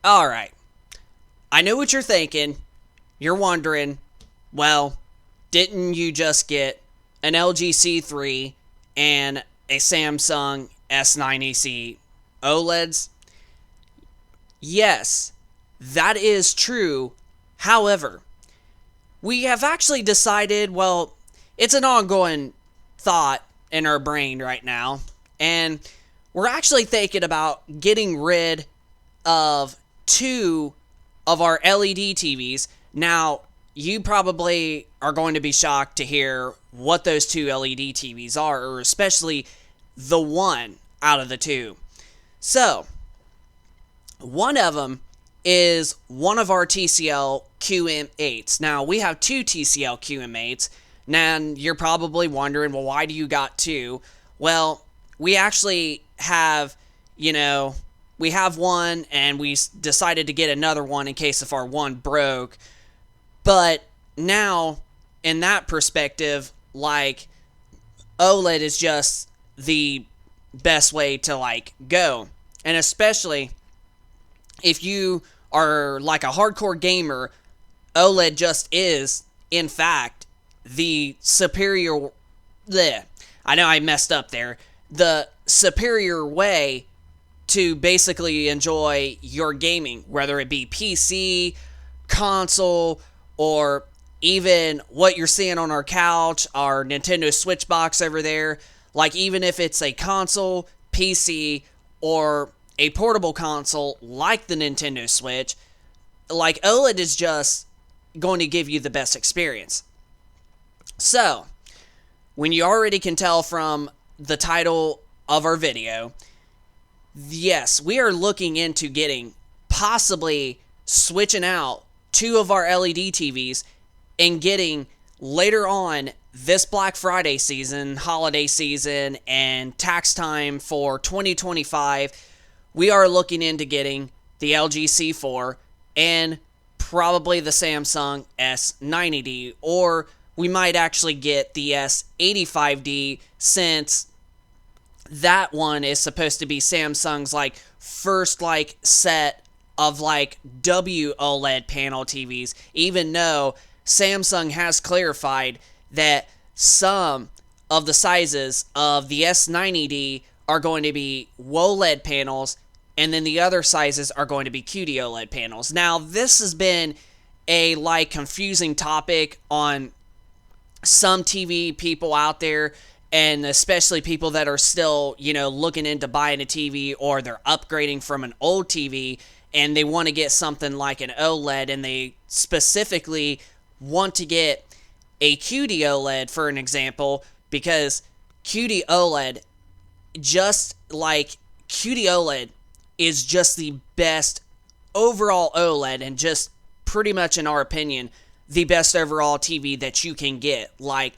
Alright, I know what you're thinking. You're wondering, well, didn't you just get an LG C3 and a Samsung S90C OLEDs? Yes, that is true. However, we have actually decided, well, it's an ongoing thought in our brain right now, and we're actually thinking about getting rid of two of our LED TVs. Now, you probably are going to be shocked to hear what those two LED TVs are, or especially the one out of the two. So, one of them is one of our TCL QM8s. Now, we have two TCL QM8s. Now, you're probably wondering, well, why do you got two? Well, we actually have, we have one and we decided to get another one in case if our one broke. But now, in that perspective, like, OLED is just the best way to, go. And especially if you are like a hardcore gamer, OLED just is, in fact, the superior. Bleh, I know I messed up there. The superior way to basically enjoy your gaming, whether it be PC, console, or even what you're seeing on our couch, our Nintendo Switch box over there. Like, even if it's a console, PC, or a portable console like the Nintendo Switch, like, OLED is just going to give you the best experience. So, when you already can tell from the title of our video, yes, we are looking into getting, possibly switching out two of our LED TVs and getting later on this Black Friday season, holiday season, and tax time for 2025, we are looking into getting the LG C4 and probably the Samsung S90D, or we might actually get the S85D, since that one is supposed to be Samsung's first set of WOLED panel TVs, even though Samsung has clarified that some of the sizes of the S90D are going to be WOLED panels, and then the other sizes are going to be QD-OLED panels. Now, this has been a confusing topic on some TV people out there, and especially people that are still, looking into buying a TV, or they're upgrading from an old TV and they want to get something like an OLED, and they specifically want to get a QD OLED, for an example, because QD OLED, just like QD OLED, is just the best overall OLED, and just pretty much, in our opinion, the best overall TV that you can get. Like,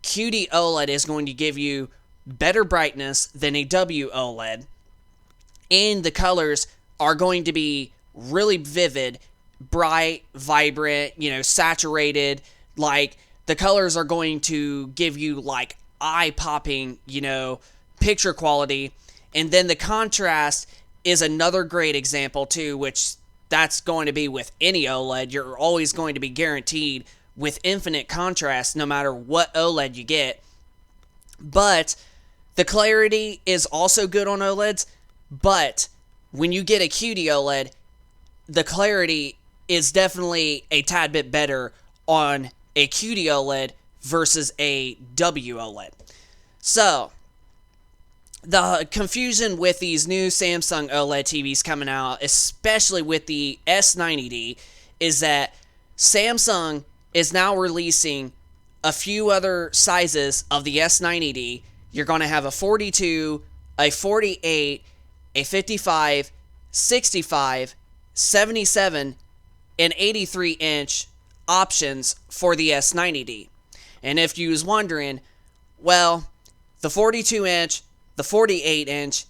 QD OLED is going to give you better brightness than a WOLED, and the colors are going to be really vivid, bright, vibrant, saturated. Like, the colors are going to give you eye-popping, picture quality. And then the contrast is another great example too, which that's going to be with any OLED. You're always going to be guaranteed with infinite contrast no matter what OLED you get. But the clarity is also good on OLEDs, but when you get a QD OLED, the clarity is definitely a tad bit better on a QD OLED versus a WOLED. So, the confusion with these new Samsung OLED TVs coming out, especially with the S90D, is that Samsung is now releasing a few other sizes of the S90D. You're going to have a 42, a 48, a 55, 65, 77, and 83-inch options for the S90D. And if you was wondering, well, the 42-inch, the 48-inch,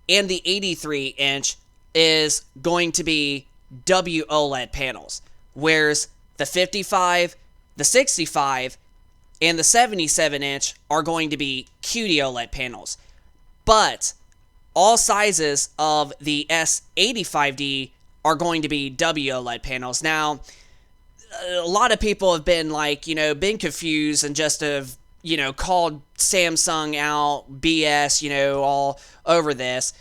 and the 83-inch is going to be WOLED panels, whereas the 55, the 65, and the 77-inch are going to be QD OLED panels. But all sizes of the S85D are going to be WOLED panels. Now, a lot of people have been like, been confused and just have, called Samsung out BS, all over this.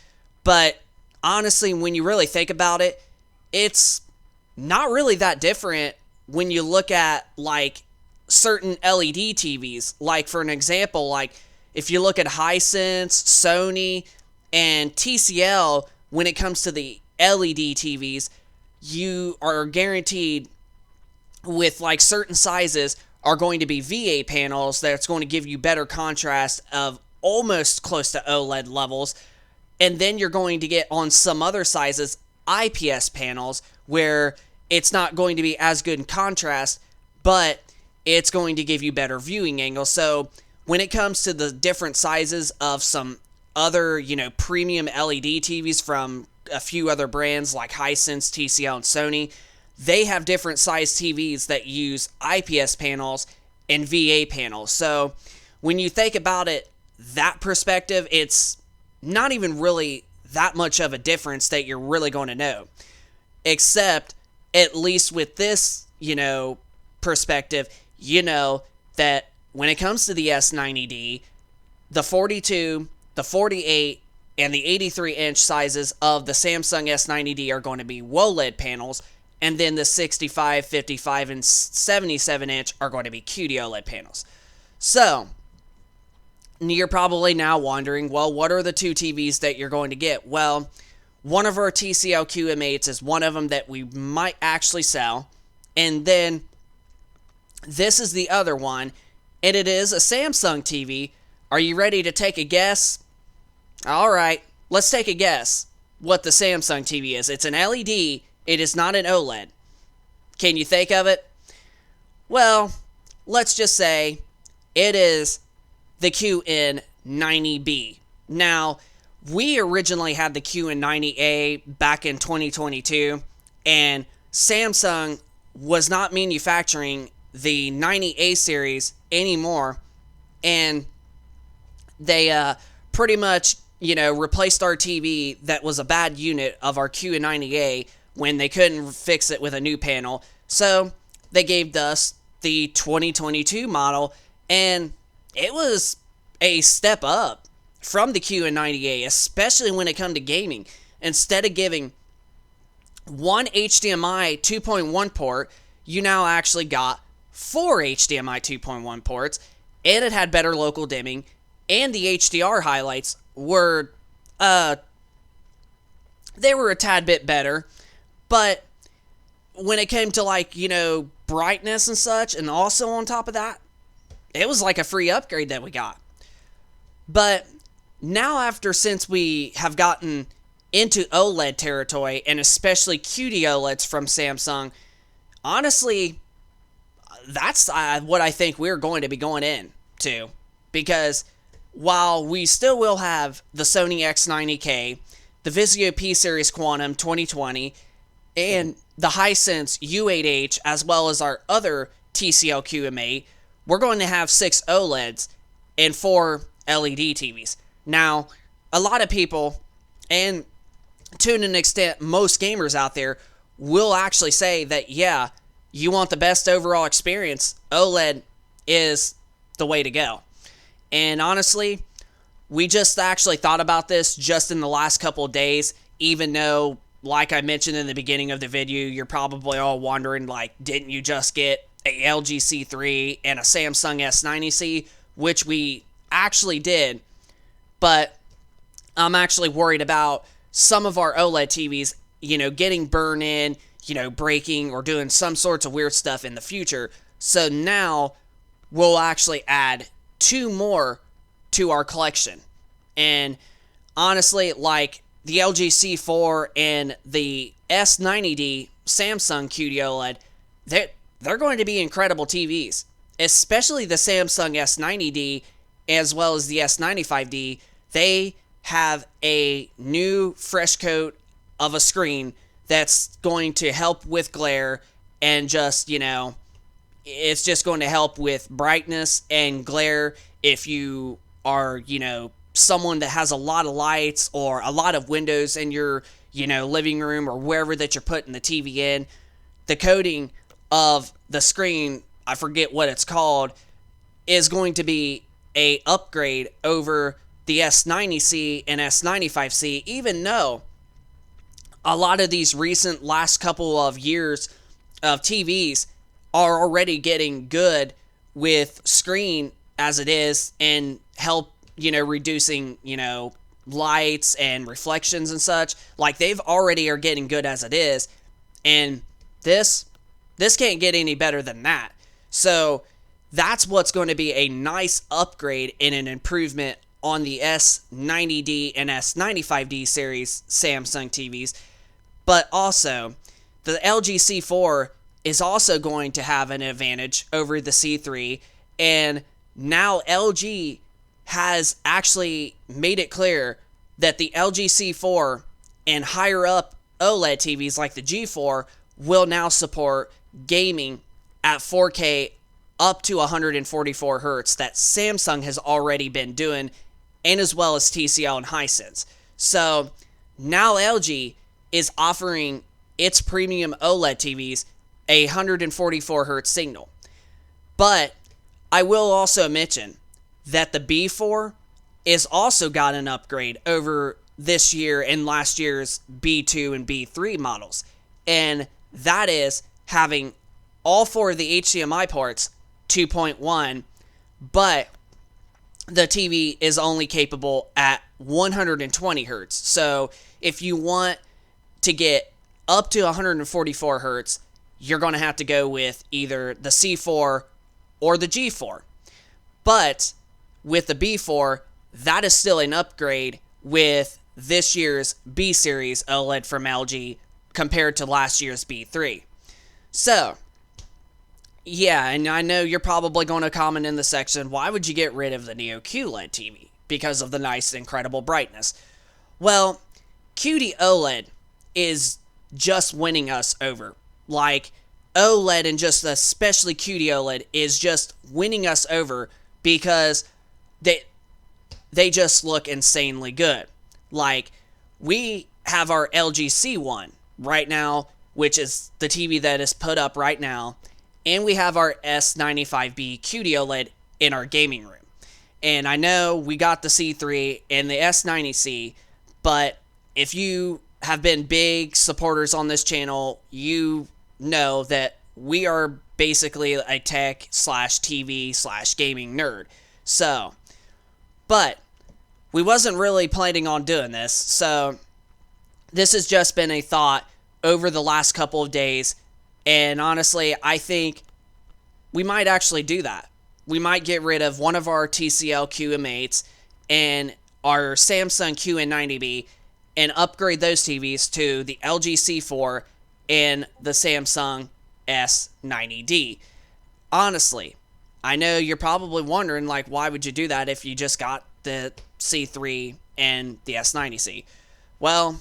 But honestly, when you really think about it, it's not really that different when you look at like certain LED TVs. Like for an example, like if you look at Hisense, Sony, and TCL, when it comes to the LED TVs, you are guaranteed with like certain sizes are going to be VA panels that's going to give you better contrast of almost close to OLED levels. And then you're going to get on some other sizes IPS panels where it's not going to be as good in contrast, but it's going to give you better viewing angles. So when it comes to the different sizes of some other, premium LED TVs from a few other brands like Hisense, TCL, and Sony, they have different size TVs that use IPS panels and VA panels. So when you think about it, that perspective, it's not even really that much of a difference that you're really going to know. Except, at least with this, perspective, that when it comes to the S90D, the 42, the 48, and the 83-inch sizes of the Samsung S90D are going to be WOLED panels, and then the 65, 55, and 77-inch are going to be QD-OLED panels. So, you're probably now wondering, well, what are the two TVs that you're going to get? Well, one of our TCL QM8s is one of them that we might actually sell, and then this is the other one, and it is a Samsung TV. Are you ready to take a guess? Alright, let's take a guess what the Samsung TV is. It's an LED, it is not an OLED. Can you think of it? Well, let's just say it is the QN90B. Now, we originally had the QN90A back in 2022, and Samsung was not manufacturing the 90A series anymore, and they pretty much, replaced our TV that was a bad unit of our QN90A when they couldn't fix it with a new panel. So they gave us the 2022 model, and it was a step up from the QN90A, especially when it comes to gaming. Instead of giving one HDMI 2.1 port, you now actually got 4 HDMI 2.1 ports, and it had better local dimming, and the HDR highlights were, they were a tad bit better, but when it came to brightness and such, and also on top of that, it was like a free upgrade that we got. But now since we have gotten into OLED territory, and especially QD OLEDs from Samsung, honestly, that's what I think we're going to be going into. Because while we still will have the Sony X90K, the Vizio P-Series Quantum 2020, and the Hisense U8H, as well as our other TCL QM8, we're going to have 6 OLEDs and 4 LED TVs. Now, a lot of people, and to an extent most gamers out there, will actually say that, yeah, you want the best overall experience, OLED is the way to go. And honestly, we just actually thought about this just in the last couple of days, even though, like I mentioned in the beginning of the video, you're probably all wondering, didn't you just get a LG C3 and a Samsung S90C, which we actually did, but I'm actually worried about some of our OLED TVs, getting burned in, breaking or doing some sorts of weird stuff in the future. So now we'll actually add 2 more to our collection. And honestly, the LG C4 and the S90D Samsung QD OLED, they're going to be incredible TVs. Especially the Samsung S90D as well as the S95D. They have a new fresh coat of a screen that's going to help with glare and just, it's just going to help with brightness and glare if you are, someone that has a lot of lights or a lot of windows in your, living room or wherever that you're putting the TV in. The coating of the screen, I forget what it's called, is going to be a upgrade over the S90C and S95C, even though a lot of these recent last couple of years of TVs are already getting good with screen as it is and help, reducing, lights and reflections and such. Like, they've already are getting good as it is, and this can't get any better than that. So that's what's going to be a nice upgrade and an improvement on the S90D and S95D series Samsung TVs. But also, the LG C4 is also going to have an advantage over the C3, and now LG has actually made it clear that the LG C4 and higher up OLED TVs like the G4 will now support gaming at 4K up to 144 Hz that Samsung has already been doing, and as well as TCL and Hisense. So now LG is offering its premium OLED TVs a 144 Hz signal. But I will also mention that the B4 is also got an upgrade over this year and last year's B2 and B3 models. And that is having all four of the HDMI ports 2.1, but the TV is only capable at 120 Hz. So if you want to get up to 144 Hz, you're going to have to go with either the C4 or the G4. But with the B4, that is still an upgrade with this year's B series OLED from LG compared to last year's B3. So, yeah, and I know you're probably going to comment in the section, why would you get rid of the Neo QLED TV? Because of the nice, incredible brightness. Well, QD OLED is just winning us over. Like, OLED, and just especially QD OLED, is just winning us over because they just look insanely good. Like, we have our LG C1 right now, which is the TV that is put up right now, and we have our S95B QD OLED in our gaming room. And I know we got the C3 and the S90C, but if you have been big supporters on this channel, you know that we are basically a tech slash TV slash gaming nerd. So, but we wasn't really planning on doing this, so this has just been a thought over the last couple of days, and honestly, I think we might actually do that. We might get rid of one of our TCL QM8s and our Samsung QN90B and upgrade those TVs to the LG C4 and the Samsung S90D. Honestly, I know you're probably wondering, like, why would you do that if you just got the C3 and the S90C? Well,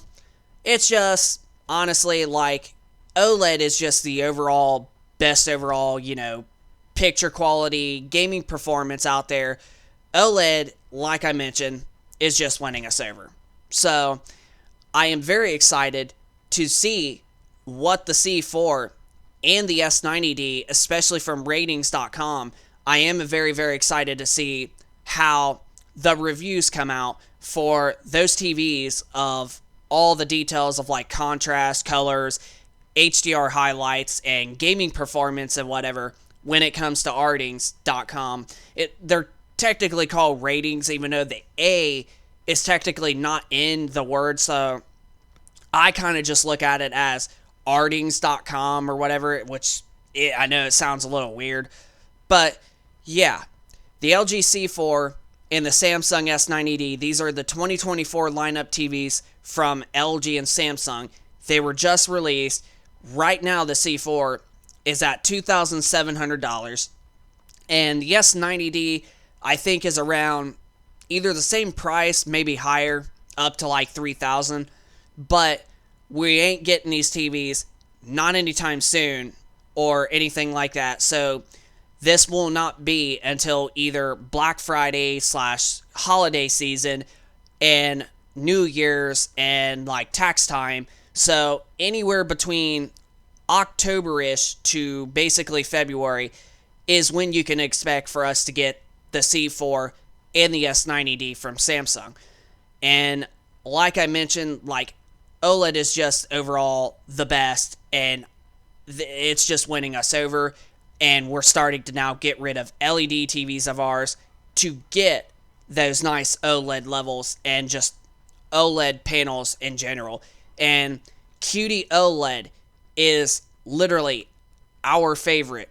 it's just, honestly, like, OLED is just the best overall, picture quality, gaming performance out there. OLED, like I mentioned, is just winning us over. So, I am very excited to see what the C4 and the S90D, especially from ratings.com, I am very, very excited to see how the reviews come out for those TVs of all the details of like contrast, colors, HDR highlights, and gaming performance and whatever when it comes to ratings.com. They're technically called ratings, even though the A is technically not in the word, so I kind of just look at it as artings.com or whatever, which I know it sounds a little weird. But yeah, the LG C4 and the Samsung S90D, these are the 2024 lineup TVs from LG and Samsung. They were just released. Right now, the C4 is at $2,700. And the S90D, I think, is around either the same price, maybe higher, up to like $3,000. But we ain't getting these TVs, not anytime soon, or anything like that. So this will not be until either Black Friday / holiday season, and New Year's and like tax time. So anywhere between October-ish to basically February is when you can expect for us to get the C4 and the S90D from Samsung. And like I mentioned, like OLED is just overall the best, and it's just winning us over. And we're starting to now get rid of LED TVs of ours to get those nice OLED levels and just OLED panels in general. And QD OLED is literally our favorite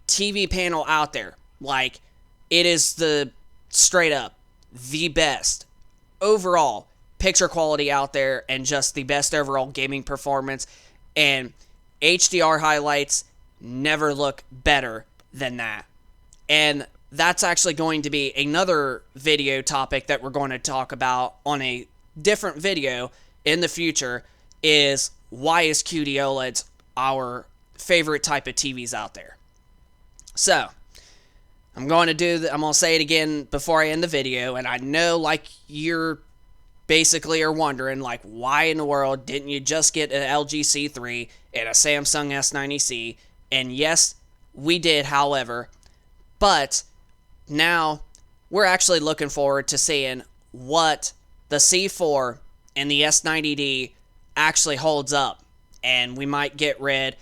TV panel out there. Like, it is the straight up the best overall picture quality out there, and just the best overall gaming performance, and HDR highlights never look better than that. And that's actually going to be another video topic that we're going to talk about on a different video in the future, is why is QD OLEDs our favorite type of TVs out there. So I'm going to say it again before I end the video, and I know like you're basically are wondering, like, why in the world didn't you just get an LG C3 and a Samsung S90C? And yes, we did, however, but now we're actually looking forward to seeing what the C4 and the S90D actually holds up. And we might get rid,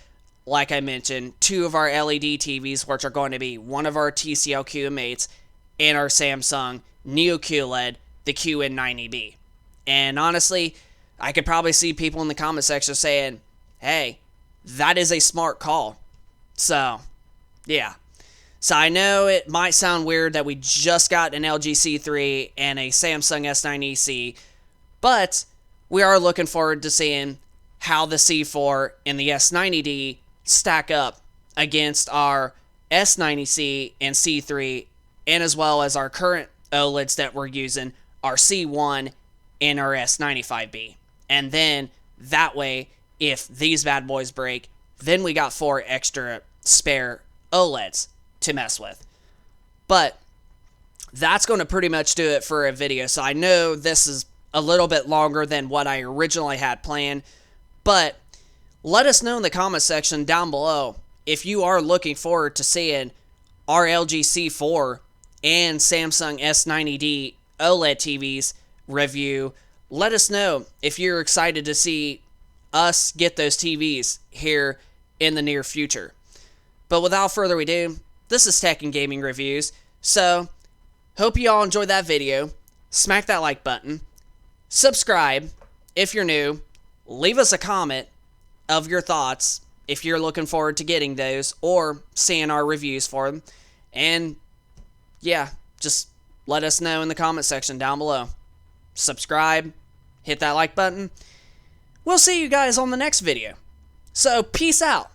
like I mentioned, 2 of our LED TVs, which are going to be one of our TCL QM8s and our Samsung Neo QLED, the QN90B. And honestly, I could probably see people in the comment section saying, hey, that is a smart call. So, yeah. So I know it might sound weird that we just got an LG C3 and a Samsung S90C, but we are looking forward to seeing how the C4 and the S90D stack up against our S90C and C3, and as well as our current OLEDs that we're using, our C1 and our S95B. And then that way, if these bad boys break, then we got 4 extra spare OLEDs to mess with. But that's going to pretty much do it for a video. So I know this is a little bit longer than what I originally had planned, but let us know in the comment section down below if you are looking forward to seeing our LG C4 and Samsung S90D OLED TVs review. Let us know if you're excited to see us get those TVs here in the near future. But without further ado, this is Tech and Gaming Reviews. So, hope you all enjoyed that video. Smack that like button. Subscribe if you're new. Leave us a comment of your thoughts if you're looking forward to getting those or seeing our reviews for them. And yeah, just let us know in the comment section down below. Subscribe, hit that like button. We'll see you guys on the next video. So, peace out.